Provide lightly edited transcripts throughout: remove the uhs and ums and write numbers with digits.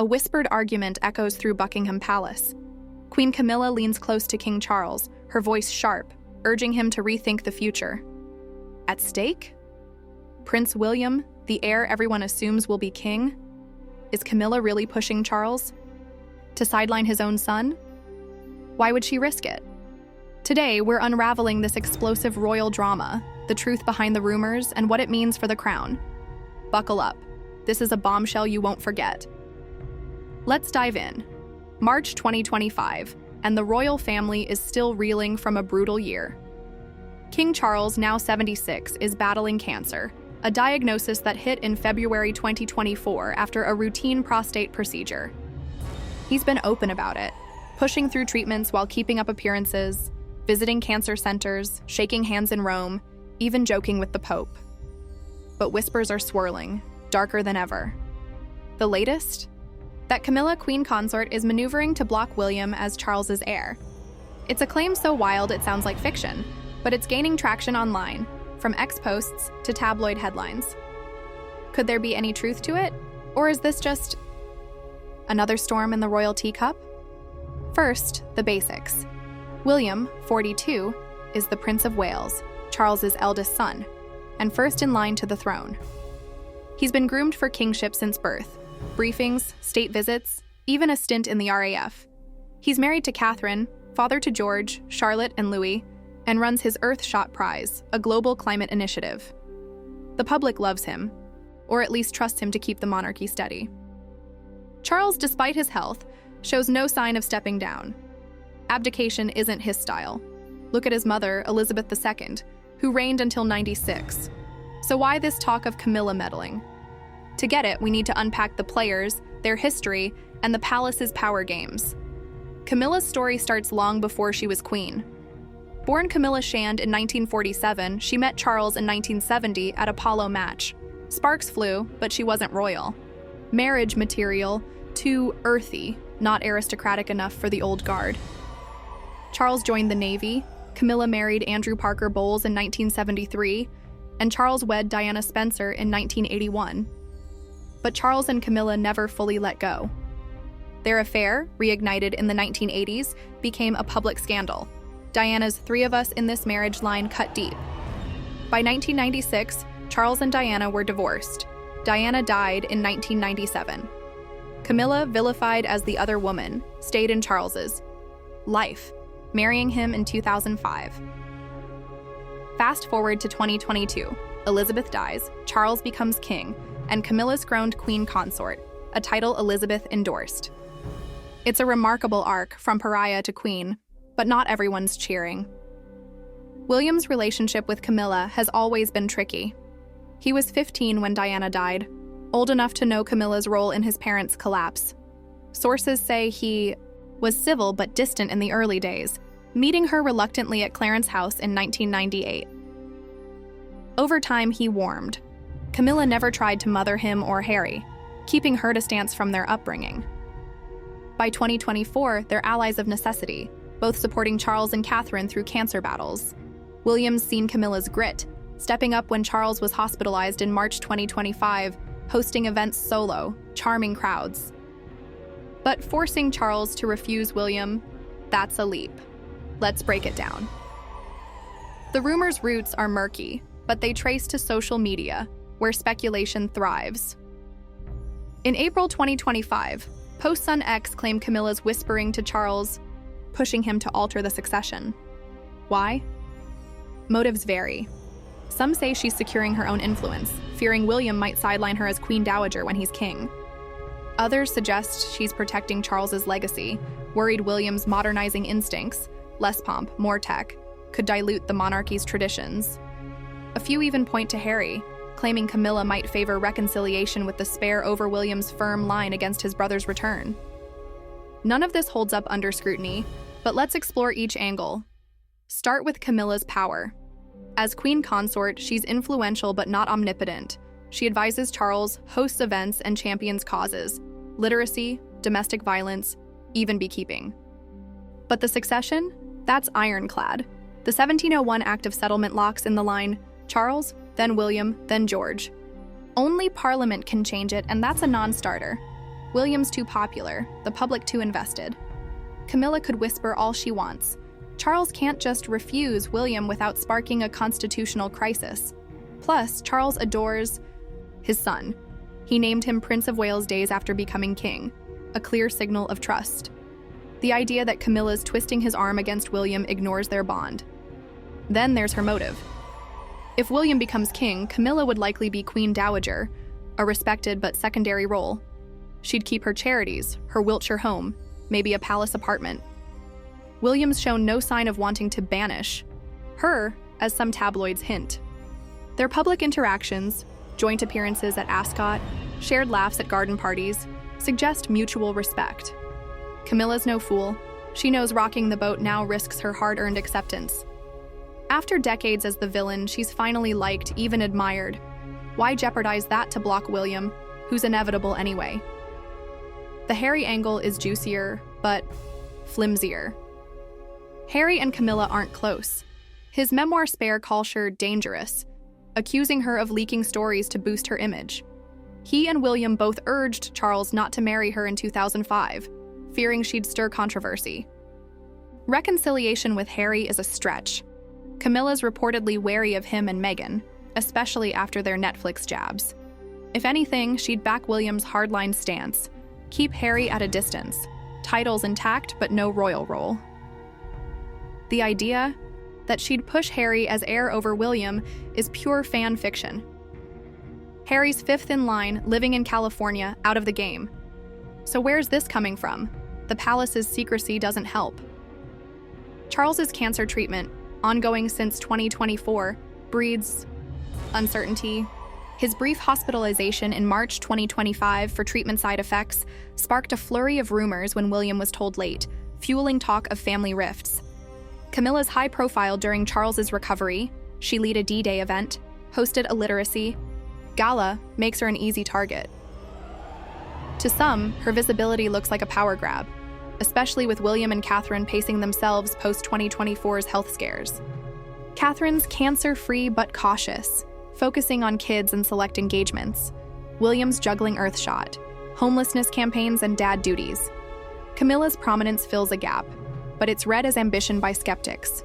A whispered argument echoes through Buckingham Palace. Queen Camilla leans close to King Charles, her voice sharp, urging him to rethink the future. At stake? Prince William, the heir everyone assumes will be king? Is Camilla really pushing Charles to sideline his own son? Why would she risk it? Today, we're unraveling this explosive royal drama, the truth behind the rumors, and what it means for the crown. Buckle up. This is a bombshell you won't forget. Let's dive in. March 2025, and the royal family is still reeling from a brutal year. King Charles, now 76, is battling cancer, a diagnosis that hit in February 2024 after a routine prostate procedure. He's been open about it, pushing through treatments while keeping up appearances, visiting cancer centers, shaking hands in Rome, even joking with the Pope. But whispers are swirling, darker than ever. The latest? That Camilla, Queen Consort, is maneuvering to block William as Charles's heir. It's a claim so wild it sounds like fiction, but it's gaining traction online, from X posts to tabloid headlines. Could there be any truth to it? Or is this just another storm in the royal teacup? First, the basics. William, 42, is the Prince of Wales, Charles's eldest son, and first in line to the throne. He's been groomed for kingship since birth. Briefings, state visits, even a stint in the RAF. He's married to Catherine, father to George, Charlotte, and Louis, and runs his Earthshot Prize, a global climate initiative. The public loves him, or at least trusts him to keep the monarchy steady. Charles, despite his health, shows no sign of stepping down. Abdication isn't his style. Look at his mother, Elizabeth II, who reigned until 96. So why this talk of Camilla meddling? To get it, we need to unpack the players, their history, and the palace's power games. Camilla's story starts long before she was queen. Born Camilla Shand in 1947, she met Charles in 1970 at a polo match. Sparks flew, but she wasn't royal. Marriage material, too earthy, not aristocratic enough for the old guard. Charles joined the Navy, Camilla married Andrew Parker Bowles in 1973, and Charles wed Diana Spencer in 1981. But Charles and Camilla never fully let go. Their affair, reignited in the 1980s, became a public scandal. Diana's "three of us in this marriage" line cut deep. By 1996, Charles and Diana were divorced. Diana died in 1997. Camilla, vilified as the other woman, stayed in Charles's life, marrying him in 2005. Fast forward to 2022. Elizabeth dies, Charles becomes king, and Camilla's crowned Queen Consort, a title Elizabeth endorsed. It's a remarkable arc from pariah to queen, but not everyone's cheering. William's relationship with Camilla has always been tricky. He was 15 when Diana died, old enough to know Camilla's role in his parents' collapse. Sources say he was civil but distant in the early days, meeting her reluctantly at Clarence House in 1998. Over time, he warmed. Camilla never tried to mother him or Harry, keeping her distance from their upbringing. By 2024, they're allies of necessity, both supporting Charles and Catherine through cancer battles. William's seen Camilla's grit, stepping up when Charles was hospitalized in March 2025, hosting events solo, charming crowds. But forcing Charles to refuse William, that's a leap. Let's break it down. The rumors' roots are murky, but they trace to social media, where speculation thrives. In April 2025, posts on X claim Camilla's whispering to Charles, pushing him to alter the succession. Why? Motives vary. Some say she's securing her own influence, fearing William might sideline her as Queen Dowager when he's king. Others suggest she's protecting Charles's legacy, worried William's modernizing instincts, less pomp, more tech, could dilute the monarchy's traditions. A few even point to Harry, claiming Camilla might favor reconciliation with the spare over William's firm line against his brother's return. None of this holds up under scrutiny, but let's explore each angle. Start with Camilla's power. As Queen Consort, she's influential but not omnipotent. She advises Charles, hosts events, and champions causes: literacy, domestic violence, even beekeeping. But the succession? That's ironclad. The 1701 Act of Settlement locks in the line, Charles, then William, then George. Only Parliament can change it, and that's a non-starter. William's too popular, the public too invested. Camilla could whisper all she wants. Charles can't just refuse William without sparking a constitutional crisis. Plus, Charles adores his son. He named him Prince of Wales days after becoming king, a clear signal of trust. The idea that Camilla's twisting his arm against William ignores their bond. Then there's her motive. If William becomes king, Camilla would likely be Queen Dowager, a respected but secondary role. She'd keep her charities, her Wiltshire home, maybe a palace apartment. William's shown no sign of wanting to banish her, as some tabloids hint. Their public interactions, joint appearances at Ascot, shared laughs at garden parties, suggest mutual respect. Camilla's no fool. She knows rocking the boat now risks her hard-earned acceptance. After decades as the villain, she's finally liked, even admired. Why jeopardize that to block William, who's inevitable anyway? The Harry angle is juicier, but flimsier. Harry and Camilla aren't close. His memoir spare calls her dangerous, accusing her of leaking stories to boost her image. He and William both urged Charles not to marry her in 2005, fearing she'd stir controversy. Reconciliation with Harry is a stretch. Camilla's reportedly wary of him and Meghan, especially after their Netflix jabs. If anything, she'd back William's hardline stance, keep Harry at a distance, titles intact but no royal role. The idea that she'd push Harry as heir over William is pure fan fiction. Harry's fifth in line, living in California, out of the game. So where's this coming from? The palace's secrecy doesn't help. Charles's cancer treatment, ongoing since 2024, breeds uncertainty. His brief hospitalization in March 2025 for treatment side effects sparked a flurry of rumors when William was told late, fueling talk of family rifts. Camilla's high profile during Charles's recovery, she led a D-Day event, hosted a literacy gala, makes her an easy target. To some, her visibility looks like a power grab, especially with William and Catherine pacing themselves post-2024's health scares. Catherine's cancer-free but cautious, focusing on kids and select engagements. William's juggling Earthshot, homelessness campaigns, and dad duties. Camilla's prominence fills a gap, but it's read as ambition by skeptics.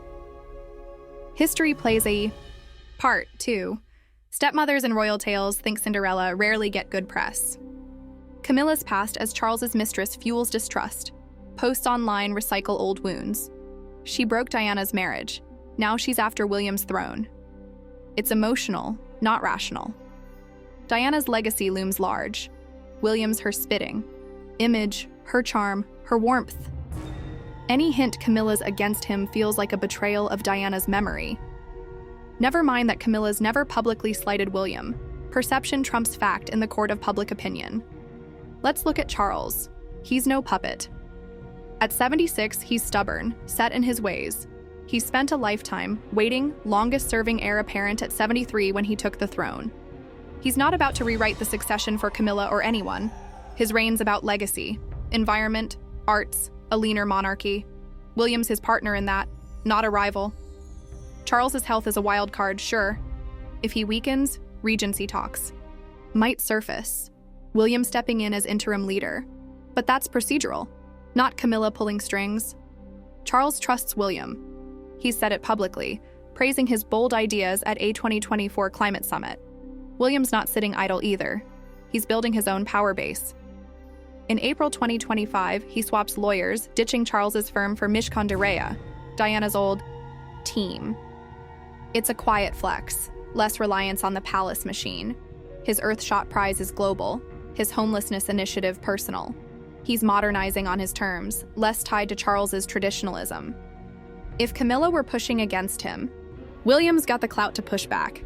History plays a part, too. Stepmothers in royal tales, think Cinderella, rarely get good press. Camilla's past as Charles's mistress fuels distrust. Posts online recycle old wounds. She broke Diana's marriage. Now she's after William's throne. It's emotional, not rational. Diana's legacy looms large. William's her spitting image, her charm, her warmth. Any hint Camilla's against him feels like a betrayal of Diana's memory. Never mind that Camilla's never publicly slighted William. Perception trumps fact in the court of public opinion. Let's look at Charles. He's no puppet. At 76, he's stubborn, set in his ways. He spent a lifetime waiting, longest-serving heir apparent at 73 when he took the throne. He's not about to rewrite the succession for Camilla or anyone. His reign's about legacy, environment, arts, a leaner monarchy. William's his partner in that, not a rival. Charles's health is a wild card, sure. If he weakens, regency talks might surface. William stepping in as interim leader. But that's procedural, not Camilla pulling strings. Charles trusts William. He's said it publicly, praising his bold ideas at a 2024 climate summit. William's not sitting idle either. He's building his own power base. In April 2025, he swaps lawyers, ditching Charles's firm for Mishcon de Rea, Diana's old team. It's a quiet flex, less reliance on the palace machine. His Earthshot prize is global, his homelessness initiative personal. He's modernizing on his terms, less tied to Charles's traditionalism. If Camilla were pushing against him, William's got the clout to push back.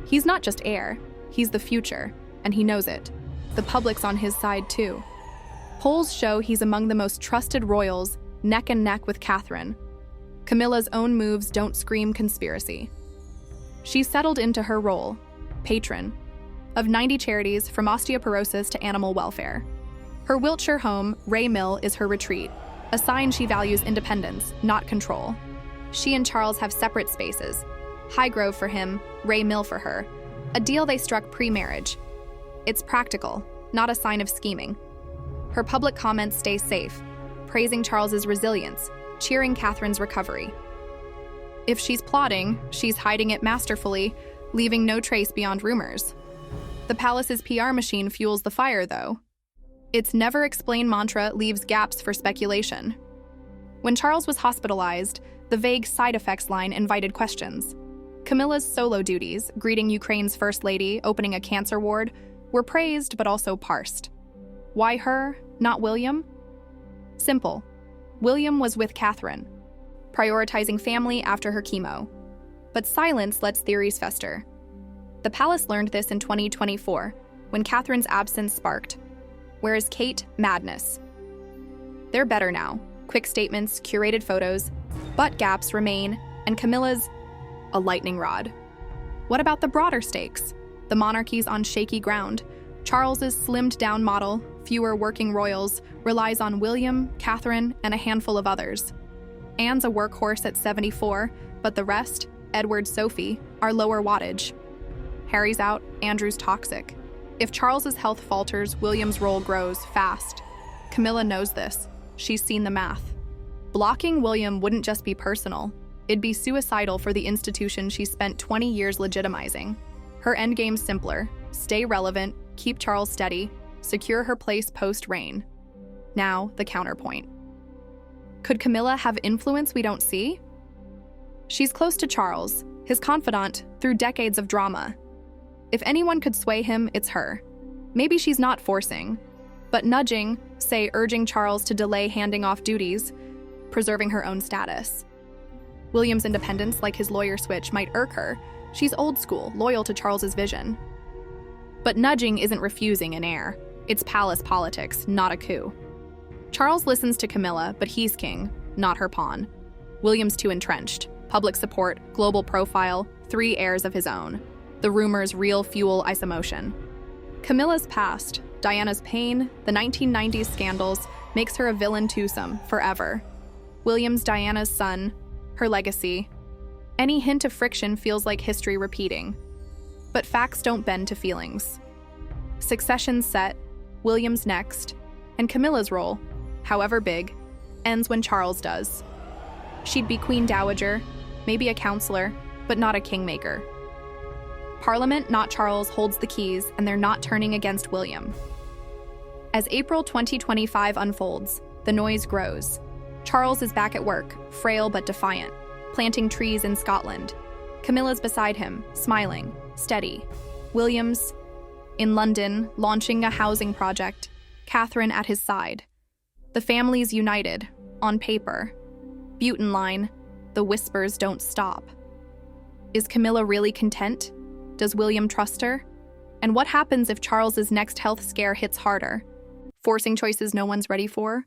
He's not just heir, he's the future, and he knows it. The public's on his side too. Polls show he's among the most trusted royals, neck and neck with Catherine. Camilla's own moves don't scream conspiracy. She's settled into her role, patron, of 90 charities from osteoporosis to animal welfare. Her Wiltshire home, Ray Mill, is her retreat, a sign she values independence, not control. She and Charles have separate spaces, Highgrove for him, Ray Mill for her, a deal they struck pre-marriage. It's practical, not a sign of scheming. Her public comments stay safe, praising Charles's resilience, cheering Catherine's recovery. If she's plotting, she's hiding it masterfully, leaving no trace beyond rumors. The palace's PR machine fuels the fire, though. Its never-explained mantra leaves gaps for speculation. When Charles was hospitalized, the vague side effects line invited questions. Camilla's solo duties, greeting Ukraine's First Lady, opening a cancer ward, were praised but also parsed. Why her, not William? Simple. William was with Catherine, prioritizing family after her chemo. But silence lets theories fester. The palace learned this in 2024, when Catherine's absence sparked. Where is Kate? Madness. They're better now. Quick statements, curated photos, but gaps remain, and Camilla's a lightning rod. What about the broader stakes? The monarchy's on shaky ground. Charles's slimmed-down model, fewer working royals, relies on William, Catherine, and a handful of others. Anne's a workhorse at 74, but the rest, Edward, Sophie, are lower wattage. Harry's out, Andrew's toxic. If Charles's health falters, William's role grows fast. Camilla knows this. She's seen the math. Blocking William wouldn't just be personal. It'd be suicidal for the institution she spent 20 years legitimizing. Her endgame's simpler. Stay relevant, keep Charles steady, secure her place post-reign. Now, the counterpoint. Could Camilla have influence we don't see? She's close to Charles, his confidant, through decades of drama. If anyone could sway him, it's her. Maybe she's not forcing, but nudging, say urging Charles to delay handing off duties, preserving her own status. William's independence, like his lawyer switch, might irk her. She's old school, loyal to Charles's vision. But nudging isn't refusing an heir. It's palace politics, not a coup. Charles listens to Camilla, but he's king, not her pawn. William's too entrenched. Public support, global profile, 3 heirs of his own. The rumors real fuel isomotion. Camilla's past, Diana's pain, the 1990s scandals, makes her a villain twosome, forever. William's Diana's son, her legacy. Any hint of friction feels like history repeating. But facts don't bend to feelings. Succession's set, William's next, and Camilla's role, however big, ends when Charles does. She'd be Queen Dowager, maybe a counselor, but not a kingmaker. Parliament, not Charles, holds the keys, and they're not turning against William. As April 2025 unfolds, the noise grows. Charles is back at work, frail but defiant, planting trees in Scotland. Camilla's beside him, smiling, steady. William's in London, launching a housing project, Catherine at his side. The family's united, on paper. Button line, the whispers don't stop. Is Camilla really content? Does William trust her? And what happens if Charles's next health scare hits harder? Forcing choices no one's ready for?